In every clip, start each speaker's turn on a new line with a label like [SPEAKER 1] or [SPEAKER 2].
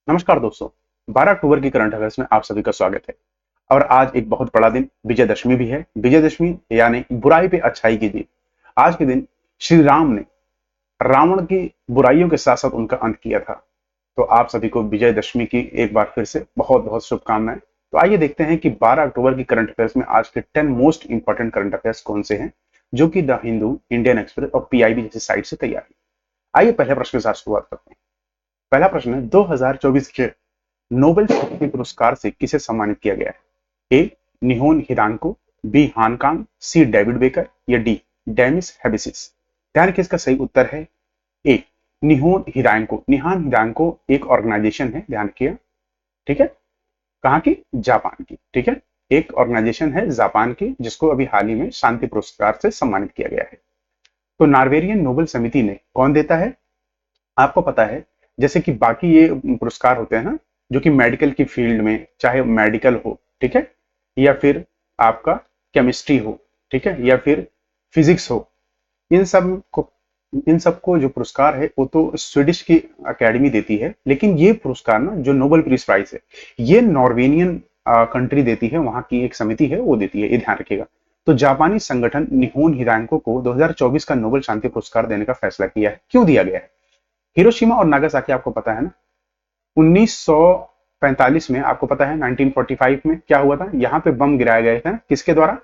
[SPEAKER 1] नमस्कार दोस्तों। 12 अक्टूबर की करंट अफेयर्स में आप सभी का स्वागत है। और आज एक बहुत बड़ा दिन विजयदशमी भी है। विजयदशमी यानी बुराई पे अच्छाई की जीत। आज के दिन श्री राम ने रावण की बुराइयों के साथ साथ उनका अंत किया था। तो आप सभी को विजयदशमी की एक बार फिर से बहुत बहुत शुभकामनाएं। तो आइए देखते हैं कि 12 अक्टूबर की करंट अफेयर्स में आज के 10 मोस्ट इंपॉर्टेंट करंट अफेयर्स कौन से हैं, जो कि द हिंदू, इंडियन एक्सप्रेस और पीआईबी जैसी साइट से तैयार है। आइए पहले प्रश्न के साथ शुरुआत करते हैं। पहला प्रश्न है, 2024 के नोबेल शांति पुरस्कार से किसे सम्मानित किया गया है? ए निहोन हिरांको, बी हानकांग, सी डेविड बेकर या डी डेमिस हेबिसिस। ध्यान रखिए, इसका सही उत्तर है ए निहोन हिरांको। निहान हिरांको एक ऑर्गेनाइजेशन है, ध्यान रखिए। ठीक है, कहाँ की? जापान की। ठीक है, एक ऑर्गेनाइजेशन है जापान की, जिसको अभी हाल ही में शांति पुरस्कार से सम्मानित किया गया है। तो नॉर्वेरियन नोबेल समिति ने कौन देता है? आपको पता है, जैसे कि बाकी ये पुरस्कार होते हैं ना, जो कि मेडिकल की फील्ड में, चाहे मेडिकल हो, ठीक है, या फिर आपका केमिस्ट्री हो, ठीक है, या फिर फिजिक्स हो, इन सब को इन सबको जो पुरस्कार है वो तो स्वीडिश की एकेडमी देती है। लेकिन ये पुरस्कार ना, जो नोबेल पीस प्राइज है, ये नॉर्वेनियन कंट्री देती है, वहां की एक समिति है वो देती है, ये ध्यान रखिएगा। तो जापानी संगठन निहोन हिरांको को 2024 का नोबेल शांति पुरस्कार देने का फैसला किया है। क्यों दिया गया है? हिरोशिमा और नागासाकी आपको पता है ना, 1945 में, आपको पता है 1945 में क्या हुआ था? यहाँ पे बम गिराए गए थे। किसके द्वारा?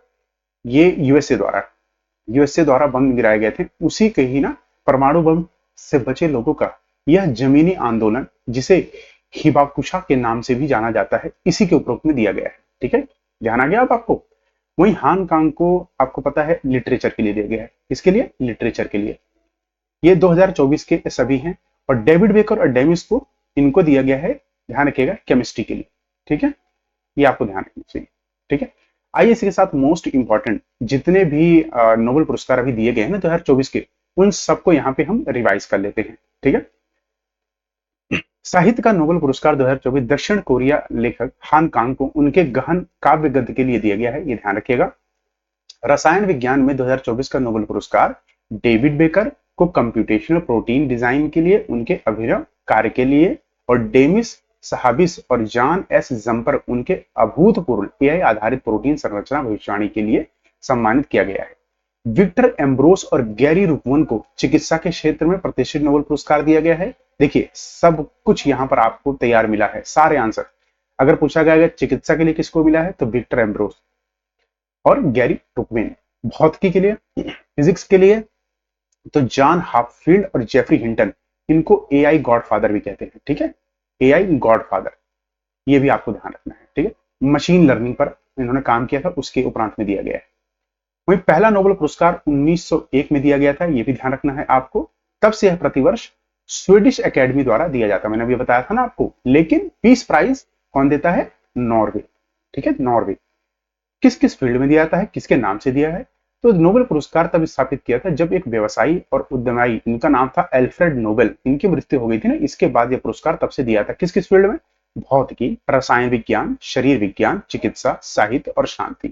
[SPEAKER 1] ये यूएसए द्वारा बम गिराए गए थे। उसी के ही ना परमाणु बम से बचे लोगों का यह जमीनी आंदोलन, जिसे हिबाकुशा के नाम से भी जाना जाता है, इसी के उपरोक्त में दिया गया है। ठीक है, ध्यान आ गया अब आपको? वहीं हान कांग को आपको पता है लिटरेचर के लिए दिया गया है। किसके लिए? लिटरेचर के लिए। ये 2024 के सभी हैं। और डेविड बेकर और डेमिस को, इनको दिया गया है, ध्यान रखिएगा, केमिस्ट्री के लिए। ठीक है, ये आपको ध्यान रखना चाहिए। ठीक है, आइए इसके साथ मोस्ट इंपॉर्टेंट जितने भी नोबेल पुरस्कार अभी दिए गए हैं ना 2024 के, उन सबको यहाँ पे हम रिवाइज कर लेते हैं। ठीक है, साहित्य का नोबेल पुरस्कार 2024 दक्षिण कोरिया लेखक हान कांग को उनके गहन काव्य गद्य के लिए दिया गया है, ये ध्यान रखिएगा। रसायन विज्ञान में 2024 का नोबेल पुरस्कार डेविड बेकर को कंप्यूटेशनल प्रोटीन डिजाइन के लिए उनके अभिनव कार्य के लिए, और डेमिस सहाबिस और जॉन एस जम्पर उनके अभूतपूर्व एआई आधारित प्रोटीन संरचना भविष्यवाणी के लिए सम्मानित किया गया है। विक्टर एम्ब्रोस और गैरी रुकवन को चिकित्सा के क्षेत्र में प्रतिष्ठित नोबेल पुरस्कार दिया गया है। देखिए, सब कुछ यहाँ पर आपको तैयार मिला है, सारे आंसर। अगर पूछा गया चिकित्सा के लिए किसको मिला है, तो विक्टर एम्ब्रोस और गैरी रुकवेन। भौतिकी के लिए, फिजिक्स के लिए तो जॉन हाफील्ड और जेफरी हिंटन, इनको एआई गॉडफादर भी कहते हैं। ठीक है, एआई गॉडफादर, ये भी आपको ध्यान रखना है। ठीक है, मशीन लर्निंग पर इन्होंने काम किया था, उसके उपरांत में दिया गया है। वही पहला नोबेल पुरस्कार 1901 में दिया गया था, ये भी ध्यान रखना है आपको। तब से यह प्रतिवर्ष स्वीडिश एकेडमी द्वारा दिया जाता है, मैंने अभी बताया था ना आपको। लेकिन पीस प्राइज कौन देता है? नॉर्वे। ठीक है, नॉर्वे। किस किस फील्ड में दिया जाता है, किसके नाम से दिया है? तो नोबेल पुरस्कार तब स्थापित किया था जब एक व्यवसायी और उद्यमी, इनका नाम था एल्फ्रेड नोबेल, इनकी मृत्यु हो गई थी ना, इसके बाद यह पुरस्कार तब से दिया था। किस किस फील्ड में? भौतिकी, रसायन विज्ञान, शरीर विज्ञान, चिकित्सा, साहित्य और शांति।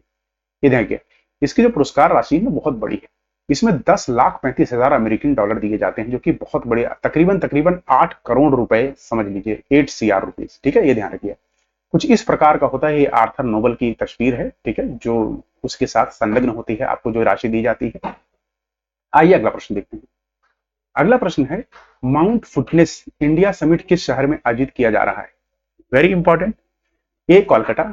[SPEAKER 1] ये देखिए, इसकी जो पुरस्कार राशि है बहुत बड़ी है। इसमें 10,35,000 अमेरिकन डॉलर दिए जाते हैं, जो कि बहुत बड़े, तकरीबन तकरीबन 8 करोड़ रुपए समझ लीजिए, 8 CR रुपीज। ठीक है, ये ध्यान रखिए। कुछ इस प्रकार का होता है, ये आर्थर नोबल की तस्वीर है। ठीक है, जो उसके साथ संलग्न होती है, आपको जो राशि दी जाती है। आइए अगला प्रश्न देखते हैं। अगला प्रश्न है, माउंट फुटनेस इंडिया समिट किस शहर में आयोजित किया जा रहा है? Very important. A Kolkata,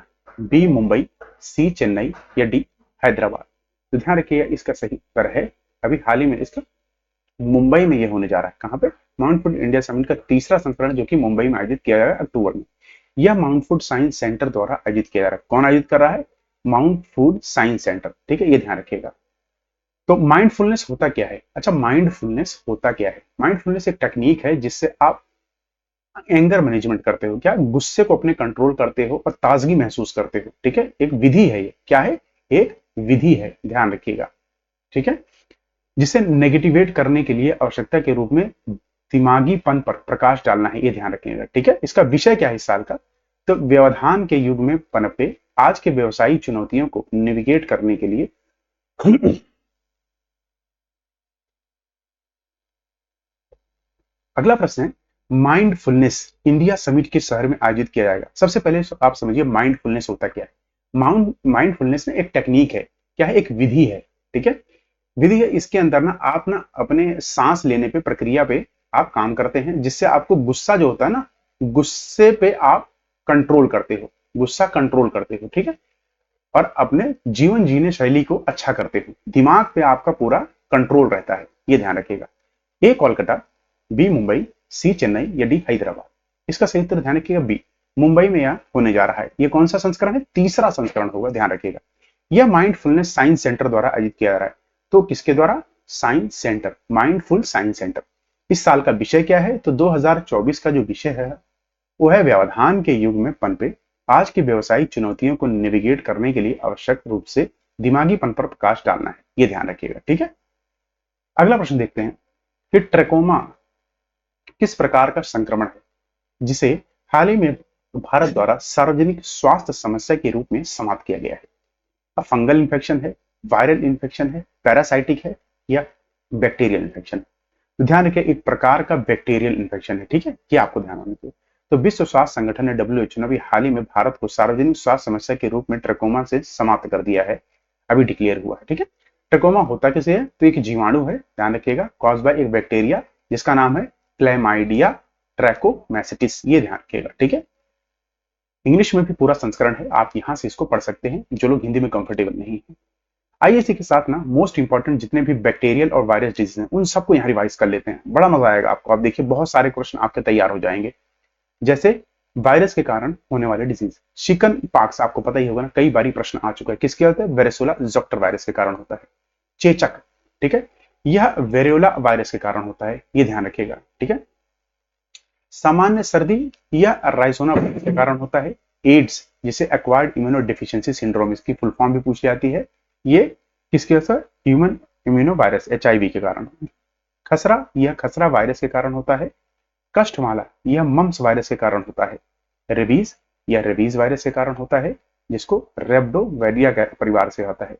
[SPEAKER 1] B Mumbai, C Chennai या डी हैदराबाद। तो ध्यान रखिएगा, इसका सही उत्तर है, अभी हाल ही में इसका मुंबई में ये होने जा रहा है। कहां पे? माउंट फूड इंडिया समिट का तीसरा संस्करण, जो कि मुंबई में आयोजित किया जाएगा अक्टूबर में। यह माउंट फूड साइंस सेंटर द्वारा आयोजित किया जा रहा है। कौन आयोजित कर रहा है? Mount food science centre. ठीक है, ये ध्यान रखिएगा। तो माइंडफुलनेस होता क्या है? अच्छा, माइंडफुलनेस होता क्या है? माइंडफुलनेस एक टेक्निक है जिससे आप एंगर मैनेजमेंट करते हो, क्या गुस्से को अपने कंट्रोल करते हो और ताजगी महसूस करते हो। ठीक है, एक विधि है ये। क्या है? एक विधि है, ध्यान रखिएगा। ठीक है, जिसे नेगेटिवेट करने के लिए आवश्यकता के रूप में दिमागीपन पर प्रकाश डालना है, ये ध्यान रखिएगा। ठीक है, इसका विषय क्या है इस साल का? तो व्यवधान के युग में पनपे आज के व्यवसायिक चुनौतियों को नेविगेट करने के लिए अगला प्रश्न है, माइंडफुलनेस इंडिया समिट के शहर में आयोजित किया जाएगा। सबसे पहले आप समझिए माइंडफुलनेस होता क्या है। माइंडफुलनेस में एक टेक्निक है, क्या है, एक विधि है, ठीक है। विधि है, इसके अंदर ना आप ना अपने सांस लेने पे, प्रक्रिया पे आप काम करते हैं, जिससे आपको गुस्सा जो होता है ना, गुस्से पे आप कंट्रोल करते हो, गुस्सा कंट्रोल करते हो, ठीक है। और अपने जीवन जीने शैली को अच्छा करते हो, दिमाग पे आपका पूरा कंट्रोल रहता है, ये ध्यान रखिएगा। ए कोलकाता, बी मुंबई, सी चेन्नई या डी हैदराबाद। इसका सही उत्तर ध्यान रखिएगा बी, मुंबई में यह होने जा रहा है। ये कौन सा संस्करण है, तीसरा संस्करण होगा, ध्यान रखिएगा। यह माइंडफुलनेस साइंस सेंटर द्वारा आयोजित किया जा रहा है। तो किसके द्वारा, science centre, mindful science centre. इस साल का विषय क्या है, तो 2024 का जो विषय है वो है व्यवधान के युग में पनपे आज की व्यवसायिक चुनौतियों को नेविगेट करने के लिए आवश्यक रूप से दिमागीपन पर प्रकाश डालना है, ये ध्यान रखिएगा, ठीक है। अगला प्रश्न देखते हैं कि ट्रैकोमा किस प्रकार का संक्रमण है जिसे हाल ही में भारत द्वारा सार्वजनिक स्वास्थ्य समस्या के रूप में समाप्त किया गया है। फंगल इन्फेक्शन है, वायरल इन्फेक्शन है, पैरासाइटिक है या बैक्टीरियल इन्फेक्शन। तो ध्यान रखिए एक प्रकार का बैक्टीरियल इन्फेक्शन है, ठीक है, ये आपको ध्यान होना चाहिए। तो विश्व स्वास्थ्य संगठन ने WHO ने अभी हाल ही में भारत को सार्वजनिक स्वास्थ्य समस्या के रूप में ट्रकोमा से समाप्त कर दिया है, अभी डिक्लेयर हुआ है, ठीक है। ट्रकोमा होता किसे है, तो एक जीवाणु है, ध्यान रखिएगा, कॉज बाय एक बैक्टीरिया जिसका नाम है क्लैमाइडिया ट्रैकोमैसिटिस, ये ध्यान रखिएगा, ठीक है। इंग्लिश में भी पूरा संस्करण है, आप यहां से इसको पढ़ सकते हैं जो लोग हिंदी में कंफर्टेबल नहीं है। आइए इसी के साथ ना मोस्ट इंपॉर्टेंट जितने भी बैक्टीरियल और वायरस डिजीज हैं उन सबको यहाँ रिवाइज कर लेते हैं, बड़ा मजा आएगा आपको। आप देखिए बहुत सारे क्वेश्चन आपके तैयार हो जाएंगे। जैसे वायरस के कारण होने वाले डिजीज, चिकन पॉक्स आपको पता ही होगा ना, कई बार प्रश्न आ चुका है, किसके होता है, वेरेसोला जोस्टर वायरस के कारण होता है। चेचक, ठीक है, यह वेरियोला वायरस के कारण होता है, ये ध्यान रखिएगा, ठीक है। सामान्य सर्दी या राइजोना वायरस के कारण होता है। एड्स जिसे एक्वायर्ड इम्यूनो डिफिशियंसी सिंड्रोम, इसकी फुल फॉर्म भी पूछी जाती है, ये किसके असर, ह्यूमन इम्यूनो वायरस HIV के कारण। खसरा, यह खसरा वायरस के कारण होता है। कष्टमाला, यह मम्स वायरस के कारण होता है। रेबीज, यह रेबीज वायरस के कारण होता है, जिसको रेब्डोवेरिया परिवार से होता है।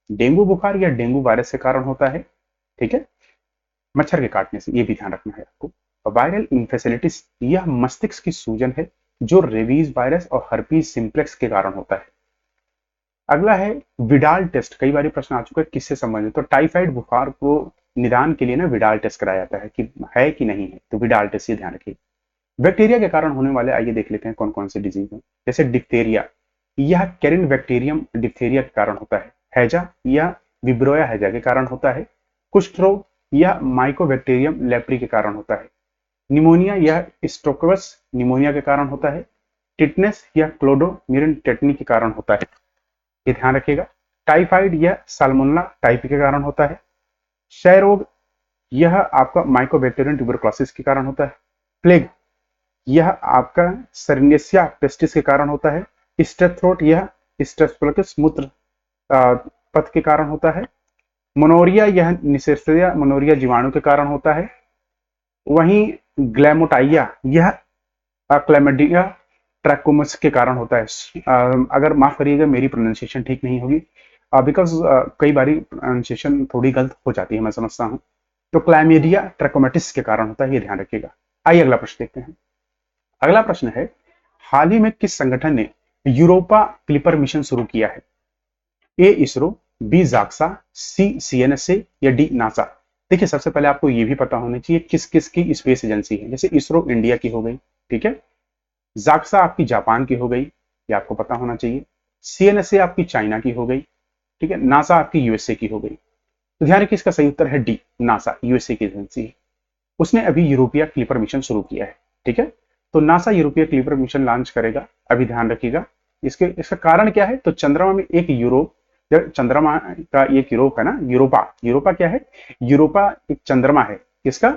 [SPEAKER 1] डेंगू बुखार या डेंगू वायरस के कारण होता है, ठीक है, मच्छर के काटने से, ये भी ध्यान रखना है आपको। वायरल इन्फेसिलिटिस, यह मस्तिष्क की सूजन है जो रेबीज वायरस और हर्पीज सिंप्लेक्स के कारण होता है। अगला है विडाल टेस्ट, कई बार प्रश्न आ चुका है किससे संबंधित, तो टाइफाइड बुखार को निदान के लिए ना विडाल टेस्ट कराया जाता है कि है कि नहीं है, तो विडाल टेस्ट, ये ध्यान रखिए। बैक्टीरिया के कारण होने वाले, आइए देख लेते हैं कौन कौन से डिजीज हैं। जैसे डिप्थेरिया, यह कैरिन बैक्टीरियम डिप्थेरिया के कारण होता है। हैजा, यह विब्रोया हैजा के कारण होता है। कुष्ठ रोग, यह माइकोबैक्टीरियम लेप्री के कारण होता है। निमोनिया, यह स्टोकवस निमोनिया के कारण होता है। टिटनेस, यह क्लोडोमिरन टेटनी के कारण होता है, ये ध्यान रखिएगा। टाइफाइड, यह साल्मोनेला टाइफी के कारण होता है। क्षय रोग, यह आपका माइकोबैक्टीरियम ट्यूबरक्लोसिस के कारण होता है। प्लेग, यह आपका सर्नेसिया पेस्टिस के कारण होता है। स्ट्रेप थ्रोट, यह स्ट्रेप्टोकोकस मूत्र पथ के कारण होता है। मोनोरिया, यह निसेरिया मोनोरिया जीवाणु के कारण होता है। वहीं ग्लैमोटाइया, यह क्लैमिडिया ट्रैकोमस के कारण होता है। अगर माफ करिएगा मेरी प्रोनाउंसिएशन ठीक नहीं होगी, बिकॉज कई बार प्रोनाउंसिएशन थोड़ी गलत हो जाती है, मैं समझता हूँ। तो क्लैमिडिया ट्रैकोमेटिस के कारण होता है, ये ध्यान रखिएगा। आइए अगला प्रश्न देखते हैं। अगला प्रश्न है, हाल ही में किस संगठन ने यूरोपा क्लिपर मिशन शुरू किया है। ए इसरो, बी जाक्सा, सी CNSA या डी नासा। देखिए सबसे पहले आपको ये भी पता होना चाहिए किस किस की स्पेस एजेंसी है। जैसे इसरो इंडिया की हो गई, ठीक है, जाक्सा आपकी जापान की हो गई, ये आपको पता होना चाहिए। CNSA आपकी चाइना की हो गई, ठीक है, नासा आपकी USA की हो गई। तो ध्यान रखिए इसका सही उत्तर है डी, नासा USA की एजेंसी है, उसने अभी यूरोपीय क्लिपर मिशन शुरू किया है, ठीक है। तो नासा यूरोपीय क्लिपर मिशन लॉन्च करेगा, अभी ध्यान रखिएगा। इसका कारण क्या है, तो चंद्रमा में एक यूरोप, चंद्रमा का एक यूरोप है ना, यूरोपा, यूरोपा क्या है, यूरोपा एक चंद्रमा है, किसका,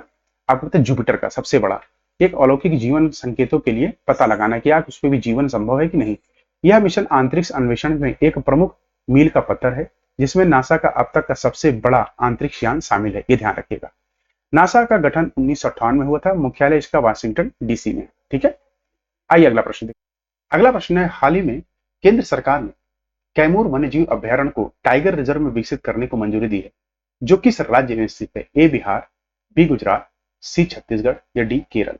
[SPEAKER 1] आपको पता है जुपिटर का, सबसे बड़ा। एक अलौकिक जीवन संकेतों के लिए पता लगाना कि उस पर भी जीवन संभव है कि नहीं। यह मिशन अंतरिक्ष अन्वेषण में एक प्रमुख मील का पत्थर है, जिसमें नासा का अब तक का सबसे बड़ा अंतरिक्ष यान शामिल है, ये ध्यान रखिएगा। नासा का गठन 1958 में हुआ था, मुख्यालय इसका वाशिंगटन DC में, ठीक है। आइए अगला प्रश्न देखिए। अगला प्रश्न है, हाल ही में केंद्र सरकार ने कैमूर वन्यजीव अभ्यारण्य को टाइगर रिजर्व में विकसित करने को मंजूरी दी है, जो किस राज्य में स्थित है। ए बिहार, बी गुजरात, सी छत्तीसगढ़ या डी केरल।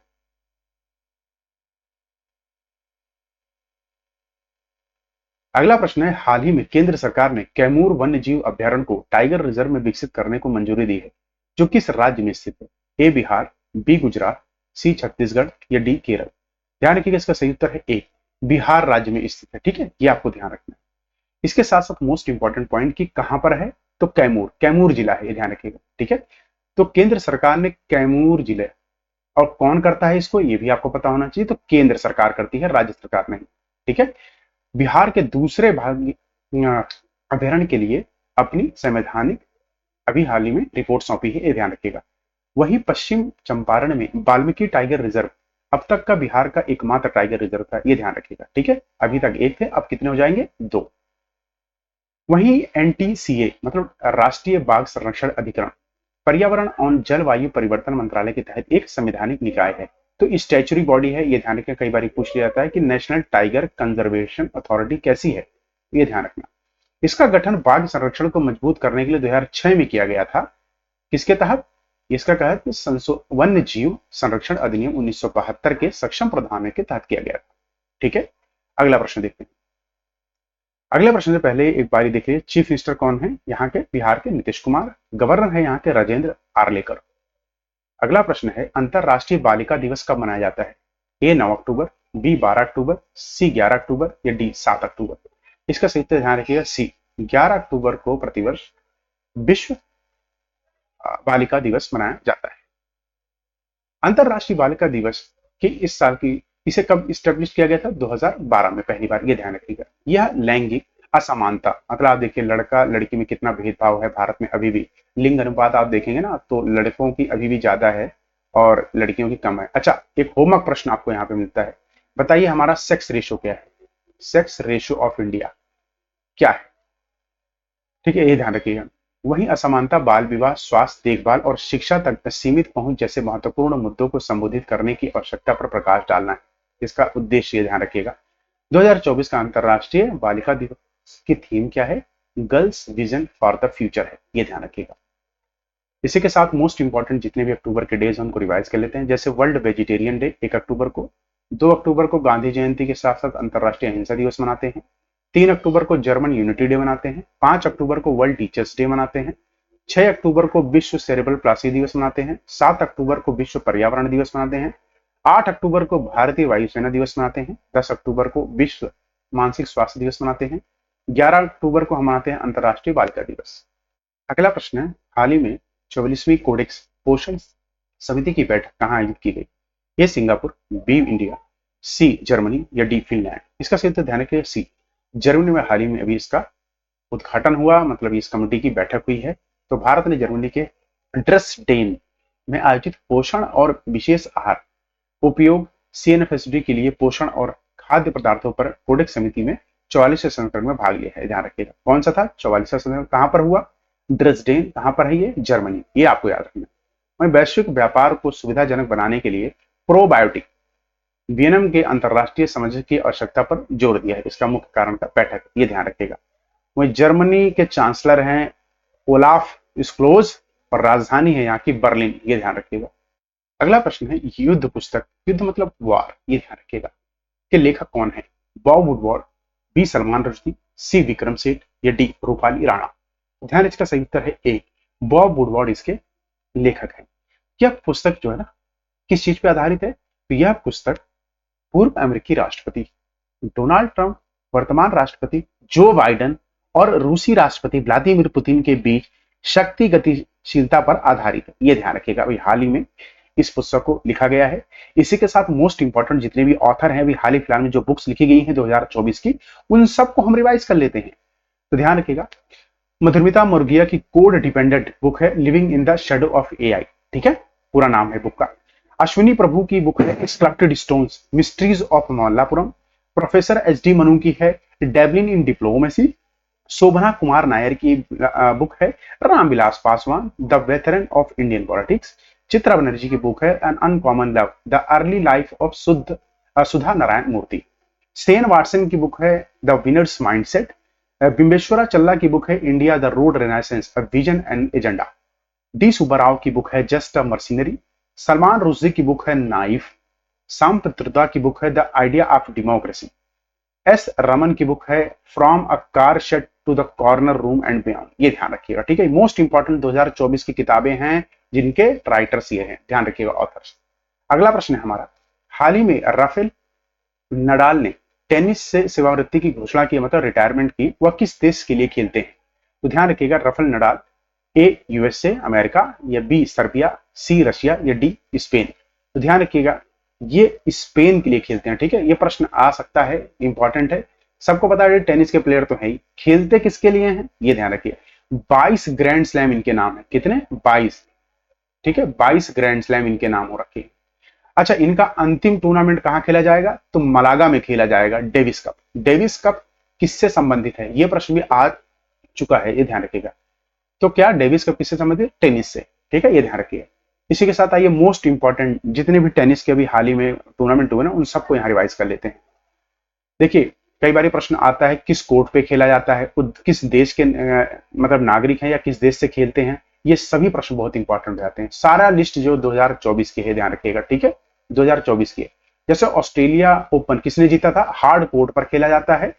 [SPEAKER 1] अगला प्रश्न है, हाल ही में केंद्र सरकार ने कैमूर वन्य जीव अभ्यारण्य को टाइगर रिजर्व में विकसित करने को मंजूरी दी है, जो किस राज्य में स्थित है? ए बिहार, बी गुजरात, सी छत्तीसगढ़ या डी केरल? ध्यान रखिएगा, इसका सही उत्तर है ए, बिहार राज्य में स्थित है। ठीक है, ये आपको ध्यान रखना है। इसके साथ साथ मोस्ट इंपॉर्टेंट पॉइंट कि कहां पर है, तो कैमूर, कैमूर जिला है, ये ध्यान रखिएगा। ठीक है, तो केंद्र सरकार ने कैमूर जिले, और कौन करता है इसको, ये भी आपको पता होना चाहिए। तो केंद्र सरकार करती है, राज्य सरकार नहीं। ठीक है, बिहार के दूसरे भाग अभ्यारण्य के लिए अपनी संवैधानिक अभी हाल ही में रिपोर्ट सौंपी है, ये ध्यान रखिएगा। वहीं पश्चिम चंपारण में वाल्मीकि टाइगर रिजर्व अब तक का बिहार का एकमात्र टाइगर रिजर्व था, ये ध्यान रखिएगा। ठीक है, अभी तक एक थे, अब कितने हो जाएंगे, दो। वहीं एनटीसीए मतलब राष्ट्रीय बाघ संरक्षण अधिकरण पर्यावरण और जलवायु परिवर्तन मंत्रालय के तहत एक संवैधानिक निकाय है। तो स्टैच्यूरी बॉडी है, ये ध्यान रखना। कई बार पूछ लिया जाता है कि नेशनल टाइगर कंजर्वेशन अथॉरिटी कैसी है, ये ध्यान रखना। इसका गठन बाघ संरक्षण को मजबूत करने के लिए 2006 में किया गया था। किसके तहत? इसका तहत वन्य जीव संरक्षण अधिनियम 1972 के सक्षम प्रावधानों के तहत किया गया था। ठीक है, अगला प्रश्न देखते हैं। अगले प्रश्न से पहले एक बारी देखिए, चीफ मिनिस्टर कौन है यहाँ के? बिहार के नीतीश कुमार। गवर्नर है यहाँ के राजेंद्र आर्लेकर। अगला प्रश्न है, अंतरराष्ट्रीय बालिका दिवस कब मनाया जाता है? ए 9 अक्टूबर, बी 12 अक्टूबर, सी 11 अक्टूबर या डी 7 अक्टूबर? इसका सही उत्तर ध्यान रखिएगा, सी 11 अक्टूबर को प्रतिवर्ष विश्व बालिका दिवस मनाया जाता है। अंतरराष्ट्रीय बालिका दिवस की इस साल की इसे कब स्टेब्लिश किया गया था? 2012 में पहली बार, ये ध्यान रखिएगा। यह लैंगिक असमानता, मतलब आप देखिए लड़का लड़की में कितना भेदभाव है भारत में अभी भी। लिंग अनुपात आप देखेंगे ना, तो लड़कों की अभी भी ज्यादा है और लड़कियों की कम है। अच्छा, एक होमवर्क प्रश्न आपको यहाँ पे मिलता है, बताइए हमारा सेक्स रेशो क्या है? सेक्स रेशो ऑफ इंडिया क्या है? ठीक है, ये ध्यान रखिएगा। वहीं असमानता, बाल विवाह, स्वास्थ्य देखभाल और शिक्षा तक सीमित पहुंच जैसे महत्वपूर्ण मुद्दों को संबोधित करने की आवश्यकता पर प्रकाश डालना है। इसका उद्देश्य, ये ध्यान रखिएगा। 2024 का अंतरराष्ट्रीय बालिका दिवस की थीम क्या है? Girls vision for the future है, ये ध्यान रखिएगा। इसी के साथ मोस्ट इंपॉर्टेंट जितने भी अक्टूबर के डेज उनको रिवाइज कर लेते हैं। जैसे वर्ल्ड वेजिटेरियन डे 1 अक्टूबर को, 2 अक्टूबर को गांधी जयंती के साथ साथ अंतरराष्ट्रीय अहिंसा दिवस मनाते हैं, 3 अक्टूबर को जर्मन यूनिटी डे मनाते हैं, 5 अक्टूबर को वर्ल्ड टीचर्स डे मनाते हैं, 6 अक्टूबर को विश्व सेरेब्रल प्लासी दिवस मनाते हैं, 7 अक्टूबर को विश्व पर्यावरण दिवस मनाते हैं, 8 अक्टूबर को भारतीय वायुसेना दिवस मनाते हैं, 10 अक्टूबर को विश्व मानसिक स्वास्थ्य दिवस मनाते हैं, 11 अक्टूबर को हम मनाते हैं अंतरराष्ट्रीय बालिका दिवस। अगला प्रश्न है, हाल ही में 44वीं कोडेक्स पोषण समिति की बैठक कहाँ आयोजित की गई? A Singapore, B India, C Germany या डी फिनलैंड? इसका सही उत्तर ध्यान रखिए, सी जर्मनी में हाल ही में अभी इसका उद्घाटन हुआ, मतलब इस कमेटी की बैठक हुई है। तो भारत ने जर्मनी के ड्रेसडेन में आयोजित पोषण और विशेष आहार उपयोग CNFSD के लिए पोषण और खाद्य पदार्थों पर कोडेक्स समिति में 44वें संस्करण में भाग लिया है। ध्यान रखिएगा, कौन सा था 44वां संस्करण, कहां पर हुआ? ड्रेसडेन। कहां पर है ये? जर्मनी, ये आपको याद रखना। वहीं वैश्विक व्यापार को सुविधाजनक बनाने के लिए प्रोबायोटिक वियनम के अंतरराष्ट्रीय समझ की आवश्यकता पर जोर दिया है, इसका मुख्य कारण का बैठक, ये ध्यान रखिएगा। वहीं जर्मनी के चांसलर हैं ओलाफ स्क्लोज और राजधानी है यहाँ की बर्लिन, ये ध्यान रखिएगा। अगला प्रश्न है, युद्ध पुस्तक, युद्ध मतलब वार, ये ध्यान रखिएगा, के लेखक कौन है? Bob Woodward, B Salman Rushdie, C Vikram Seth या डी रूपाली राणा? ध्यान, इसका सही उत्तर है ए, बॉब वुडवर्ड इसके लेखक हैं। यह पुस्तक जो है ना, किस चीज पे आधारित है? तो यह पुस्तक पूर्व अमेरिकी राष्ट्रपति डोनाल्ड ट्रंप, वर्तमान राष्ट्रपति जो बाइडेन और रूसी राष्ट्रपति व्लादिमीर पुतिन के बीच शक्ति गतिशीलता पर आधारित है, ये ध्यान रखिएगा। अभी हाल ही में इस पुस्तक को लिखा गया है। इसी के साथ मोस्ट इंपॉर्टेंट जितने भी ऑथर हैं, अभी हाल ही फिलहाल में जो बुक्स लिखी गई हैं 2024 की, उन सबको हम रिवाइज कर लेते हैं। तो ध्यान रखिएगा, मधुमिता मुर्गिया की कोड डिपेंडेंट बुक है living in the shadow of AI, ठीक है, पूरा नाम है बुक का। अश्विनी प्रभु की बुक है extracted stones mysteries of Malappuram. प्रोफेसर SD मनु की है Dublin in diplomacy. Shobhana Kumar Nair की बुक है Ramvilas Paswan the weathervane of Indian politics. Chitra Banerjee की बुक है an uncommon love the early life of Sudha Narayana Murthy. Shane Watson की बुक है the winner's mindset. Bimbeshwara Challa की बुक है India the road renaissance a vision and agenda. D Subbarao की book है just a mercenary. Salman Rushdie की book है नाइफ। साम पित्रोदा की बुक है the idea of democracy. S Raman की बुक है from a car shed to the corner room and beyond, ये ध्यान रखिएगा, ठीक है। मोस्ट इंपॉर्टेंट 2024 की किताबें हैं जिनके राइटर्स ये हैं, ध्यान रखिएगा ऑथर्स। अगला प्रश्न है हमारा, हाल ही में राफेल नडाल ने टेनिस से सेवानिवृत्ति की घोषणा की, मतलब रिटायरमेंट की, वह किस देश के लिए खेलते हैं? तो ध्यान रखिएगा, Rafael Nadal A USA America, या बी सर्बिया, सी रशिया, या डी स्पेन। तो ध्यान रखिएगा ये स्पेन के लिए खेलते हैं, ठीक है। ये प्रश्न आ सकता है, इंपॉर्टेंट है। सबको पता है टेनिस के प्लेयर तो है ही, खेलते किसके लिए हैं ये ध्यान रखिए। 22 ग्रैंड स्लैम इनके नाम है, कितने? 22, ठीक है, 22 ग्रैंड स्लैम इनके नाम हो रखे हैं। अच्छा, इनका अंतिम टूर्नामेंट कहां खेला जाएगा? तो मलागा में खेला जाएगा, डेविस कप। डेविस कप किससे संबंधित है? यह प्रश्न भी आ चुका है, ये ध्यान रखिएगा। तो क्या डेविस कप किससे संबंधित? टेनिस से, ठीक है, ये ध्यान रखिए। इसी के साथ आइए मोस्ट इंपॉर्टेंट जितने भी टेनिस के अभी हाल ही में टूर्नामेंट हुए ना, उन सबको यहाँ रिवाइज कर लेते हैं। देखिए, कई बार प्रश्न आता है किस कोर्ट पे खेला जाता है, किस देश के मतलब नागरिक हैं या किस देश से खेलते हैं, ये सभी प्रश्न बहुत इंपॉर्टेंट हो जाते हैं। सारा लिस्ट जो 2024 की है ध्यान रखिएगा, ठीक है, 2024 की है। जैसे ऑस्ट्रेलिया ओपन किसने जीता था? हार्ड कोर्ट पर खेला जाता है।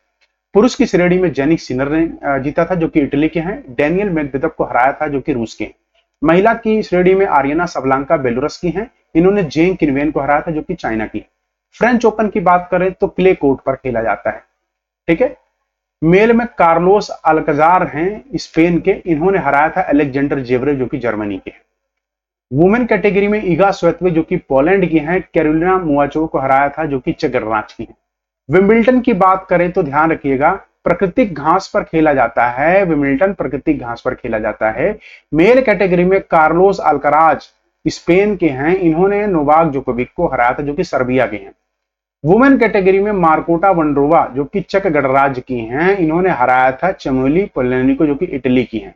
[SPEAKER 1] पुरुष की श्रेणी में जेनिक सिनर ने जीता था जो कि इटली के हैं। डेनियल मेदवेदेव को हराया था जो कि रूस के हैं। महिला की श्रेणी में आर्यना सबलांका बेलारूस की हैं। इन्होंने जेंग किनवेन को हराया था जो कि चाइना की है। फ्रेंच ओपन की बात करें तो क्ले कोर्ट पर खेला जाता है, ठीक है। मेल में कार्लोस अल्कजार हैं स्पेन के, इन्होंने हराया था अलेक्जेंडर जेवरे जो कि जर्मनी के हैं। वुमेन कैटेगरी में ईगा स्वेतवे जो कि पोलैंड की हैं, कैरोलिना मुआचोव को हराया था जो कि चेक गणराज्य की हैं। विंबलडन की बात करें तो ध्यान रखिएगा प्राकृतिक घास पर खेला जाता है, विंबलडन प्राकृतिक घास पर खेला जाता है। मेल कैटेगरी में कार्लोस अल्कराज स्पेन के हैं, इन्होंने नोवाक जोकोविक को हराया था जो कि सर्बिया के हैं। वुमेन कैटेगरी में मार्कोटा वंड्रोवा जो कि चेक गणराज्य की हैं, इन्होंने हराया था चमोली पोलेनिको जो कि इटली की हैं।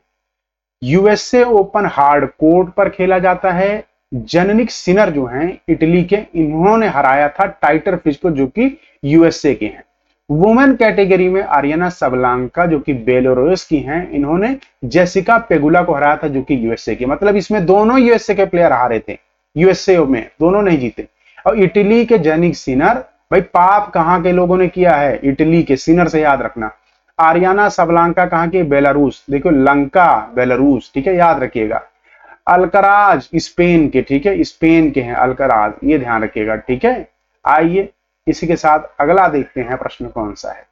[SPEAKER 1] यूएसए ओपन हार्ड कोर्ट पर खेला जाता है। जेनिक सिनर जो हैं इटली के, इन्होंने हराया था टाइटर फिश को जो कि यूएसए के हैं। वुमेन कैटेगरी में आर्यना सबलांका जो कि बेलारूस की हैं, इन्होंने जेसिका पेगुला को हराया था जो कि यूएसए की। मतलब इसमें दोनों यूएसए के प्लेयर हारे थे, यूएसए में दोनों नहीं जीते। और इटली के जेनिक सिनर, भाई पाप कहां के लोगों ने किया है? इटली के। सिनर से याद रखना। आर्याना सबलांका कहां के? बेलारूस, देखो लंका बेलारूस, ठीक है, याद रखिएगा। अल्कराज स्पेन के, ठीक है, स्पेन के हैं अल्कराज, ये ध्यान रखिएगा, ठीक है। आइए इसी के साथ अगला देखते हैं प्रश्न कौन सा है।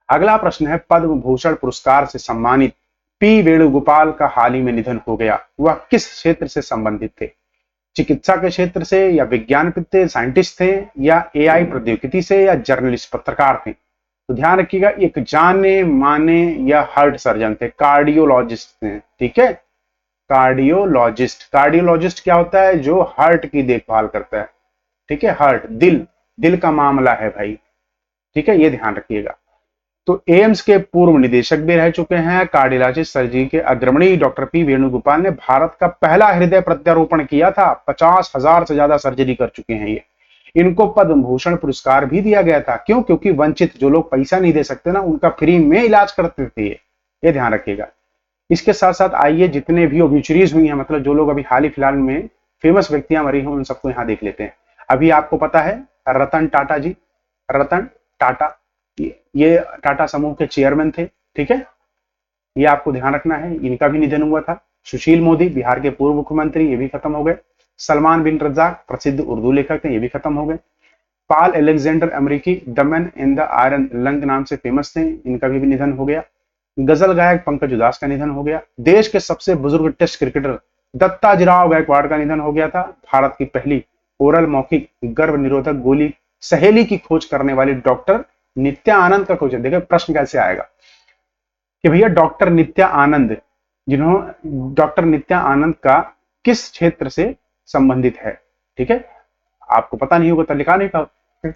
[SPEAKER 1] अगला प्रश्न है, पद्म भूषण पुरस्कार से सम्मानित पी वेणुगोपाल का हाल ही में निधन हो गया, वह किस क्षेत्र से संबंधित थे? चिकित्सा के क्षेत्र से, या विज्ञान थे, साइंटिस्ट थे, या एआई प्रौद्योगिकी से, या जर्नलिस्ट पत्रकार थे? तो ध्यान रखिएगा एक जाने माने या हार्ट सर्जन थे, कार्डियोलॉजिस्ट थे, ठीक है। कार्डियोलॉजिस्ट, कार्डियोलॉजिस्ट क्या होता है? जो हार्ट की देखभाल करता है, ठीक है, हार्ट, दिल, दिल का मामला है भाई, ठीक है, ये ध्यान रखिएगा। तो एम्स के पूर्व निदेशक भी रह चुके हैं। कार्डियोलॉजिस्ट सर्जरी के अग्रणी डॉक्टर पी वेणुगोपाल ने भारत का पहला हृदय प्रत्यारोपण किया था। 50,000 से ज्यादा सर्जरी कर चुके हैं ये। इनको पद्म भूषण पुरस्कार भी दिया गया था, क्यों? क्योंकि वंचित जो लोग पैसा नहीं दे सकते ना, उनका फ्री में इलाज करते थे ये ध्यान रखिएगा। इसके साथ साथ आइए जितने भी ओब्यूचरीज हुई हैं, मतलब जो लोग अभी हाल ही फिलहाल में फेमस व्यक्तियां मरी हैं, उन सबको यहां देख लेते हैं। अभी आपको पता है रतन टाटा जी, रतन टाटा, ये टाटा समूह के चेयरमैन थे, ठीक है, ये आपको ध्यान रखना है, इनका भी निधन हुआ था। सुशील मोदी बिहार के पूर्व मुख्यमंत्री, ये भी खत्म हो गए। सलमान बिन रज्जाक प्रसिद्ध उर्दू लेखक थे, ये भी खत्म हो गए। पॉल अलेक्जेंडर अमेरिकी the man in the iron lung नाम से फेमस थे, इनका भी निधन हो गया। गजल गायक पंकज उदास का निधन हो गया। देश के सबसे बुजुर्ग टेस्ट क्रिकेटर दत्ताजीराव गायकवाड़ का निधन हो गया था। भारत की पहली ओरल मौखिक गर्भ निरोधक गोली सहेली की खोज करने वाली डॉक्टर नित्या आनंद का खोज। देखिए प्रश्न कैसे आएगा कि भैया डॉक्टर नित्या आनंद, डॉक्टर नित्या आनंद का किस क्षेत्र से संबंधित है, ठीक है, आपको पता नहीं होगा तो लिखा नहीं था।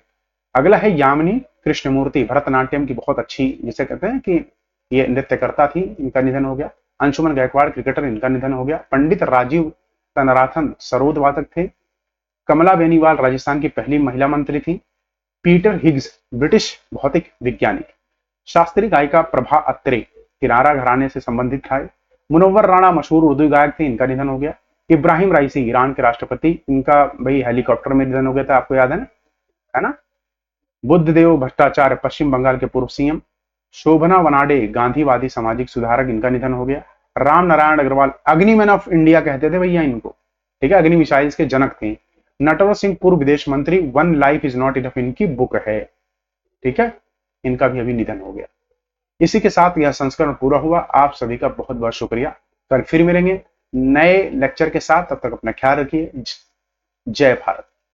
[SPEAKER 1] अगला है यामिनी कृष्णमूर्ति, भरतनाट्यम की बहुत अच्छी, जिसे कहते हैं कि ये नृत्यकर्ता थी, इनका निधन हो गया। अंशुमन गायकवाड़ क्रिकेटर, इनका निधन हो गया। पंडित राजीव तनराथन सरोद वादक थे। कमला बेनीवाल राजस्थान की पहली महिला मंत्री थी। पीटर हिग्स ब्रिटिश भौतिक वैज्ञानिक। शास्त्रीय गायिका प्रभा अत्रे किनारा घराने से संबंधित था। मुनव्वर राणा मशहूर उर्दू गायक थे, इनका निधन हो गया। इब्राहिम राइसी ईरान के राष्ट्रपति, इनका भाई हेलीकॉप्टर में निधन हो गया था, आपको याद है ना, है ना। बुद्धदेव भट्टाचार्य पश्चिम बंगाल के पूर्व सीएम। शोभना वनाडे गांधीवादी सामाजिक सुधारक, इनका निधन हो गया। राम नारायण अग्रवाल अग्निमैन ऑफ इंडिया कहते थे भैया इनको, ठीक है, अग्नि मिसाइल्स के जनक थे। नटवर सिंह पूर्व विदेश मंत्री, one life is not enough इनकी बुक है, ठीक है, इनका भी अभी निधन हो गया। इसी के साथ यह संस्करण पूरा हुआ। आप सभी का बहुत बहुत शुक्रिया। कल फिर मिलेंगे नए लेक्चर के साथ, तब तक अपना ख्याल रखिए। जय भारत।